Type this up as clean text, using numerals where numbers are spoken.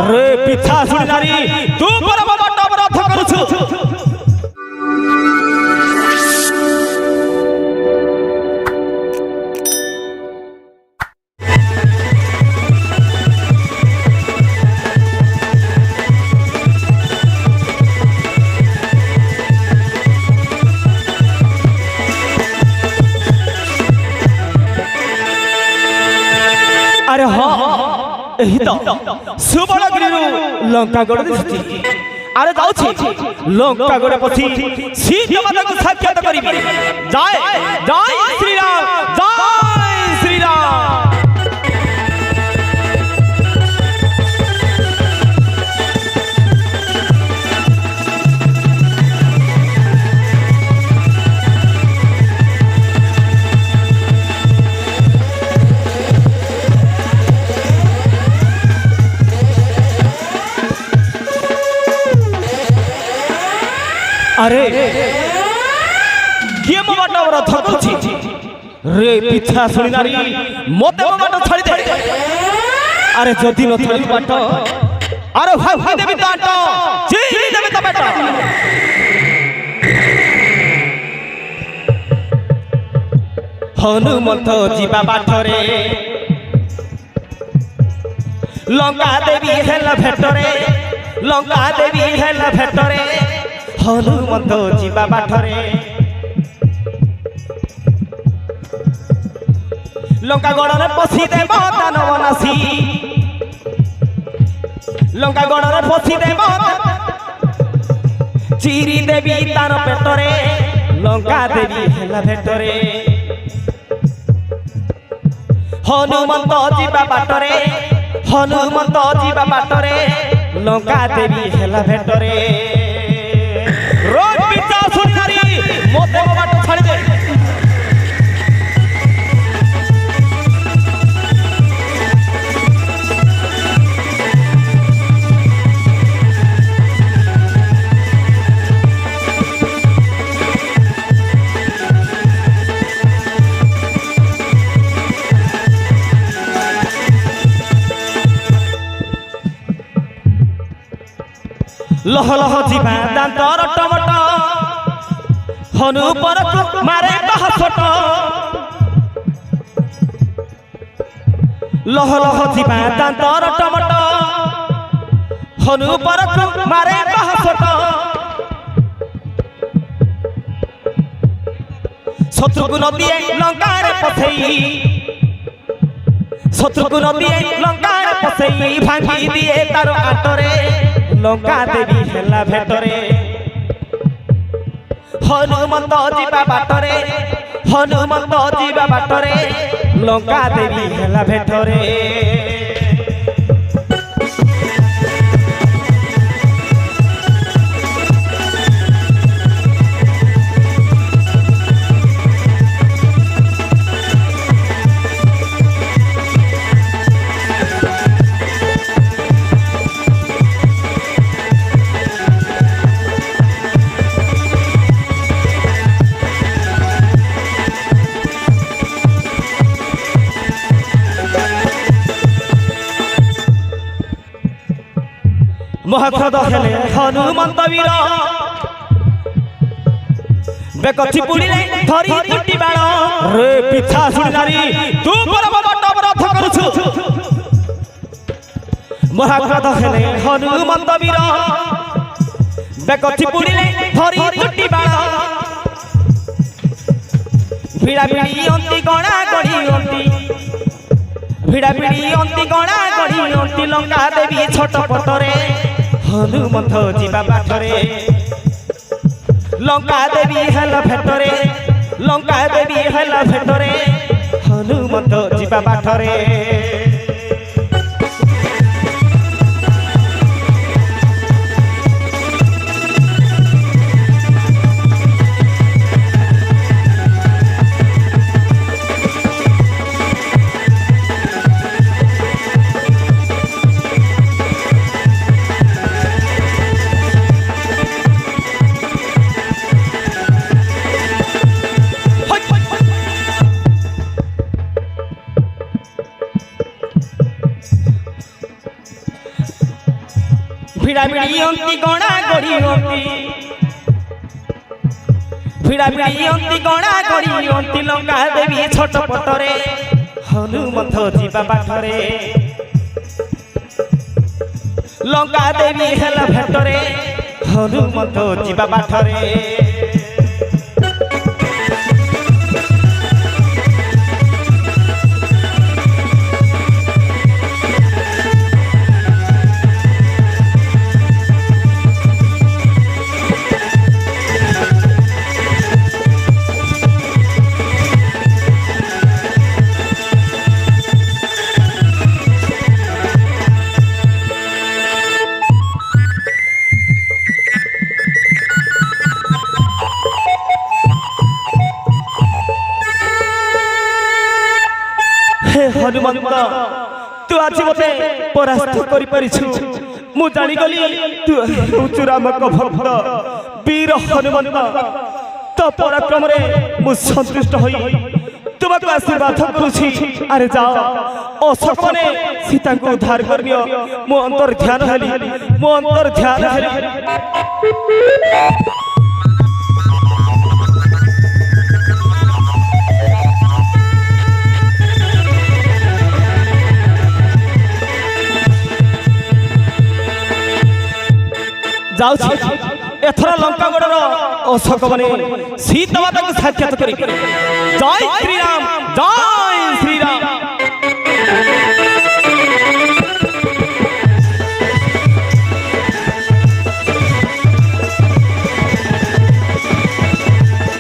रे पिछा सुनी नारी तू परम बट अपराध करुछु। अरे हाँ यही तो सुवर्णगिरी लंकागढ़ दिशुची अरे जाऊँ लंकागढ़ पछी सीता माता को साक्षात करी जय जय श्री राम जय श्री राम। अरे किए मो बाट अपराध करुछि रे पिछा सुनी नारी मते मो बाट छाड़ी दे। अरे जदि न छाड़ी बाट अरे भाई देबी ताट चीरी देबी त बेटा। हनुमंत जीवा बाटरे लंका देवी हेला भेटरे लंका देवी हेला भेटरे हनुमंत जीवा बाटरे लंका गड़े पशी देव दानव नासी लंका गड़े पशी देव चिरी देवी तार पेटरे लंका देवी हेला भेटरे हनुमंत जीवा बाटरे हनुमंत जीवा बाटरे लंका देवी हेला भेटरे। रोज पिता सुनी नारी मोते मो बाट छाड़ी दे। लह लह जीवा दांतर टमट हनु पर मारे बाहसट लह लह जीवा दांतर टमट हनु पर मारे बाहसट शत्रु को नदी लंका रे पसई शत्रु को नदी लंका रे पसई भांगी दिए तार आटरे लंका देवी हेला भेटरे हनुमंत जीवा बाटरे हनुमंत जीवा बाटरे लंका देवी हेला भेटरे। महखद हेले हनुमंत वीर बेक चिपुड़िले धरी टुटी बाण रे पिछा सुनी नारी तू परम बट अपराध करुछु। महखद हेले हनुमंत वीर बेक चिपुड़िले धरी टुटी बाण भिड़ा भिड़ी अंती गणा गड़ी अंती भिड़ा भिड़ी अंती गणा गड़ी अंती लंका देवी छोट पटरे हनुमंत जीवा बाटरे लंका देवी हेला भेटरे लंका देवी हेला भेटरे हनुमंत जीवा बाटरे। ভিড়া ভিড়িয়ন্তি গণা গড়িয়ন্তি ভিড়া ভিড়িয়ন্তি গণা গড়িয়ন্তি লঙ্কা দেবী ছোট পটরে হনুমন্ত ଯିବା ବାଟରେ ଲଙ୍କା ଦେବୀ ହେଲା ଭେଟରେ ହନୁମନ୍ତ ଯିବା ବାଟରେ हनुमंत तू आज मते परास्त करि परिछु मु जानि गली तू चुराम को भक्त वीर हनुमंत तो पराक्रम रे मु संतुष्ट होई तुमको आशीर्वाद करूछि अरे जाओ अशोक माने सीता को उद्धार करनियो मु अंतर ध्यान हेली मु अंतर ध्यान हेली एथर लंकागढ़ अशोक मैंने सीता माता को साक्षात कर जय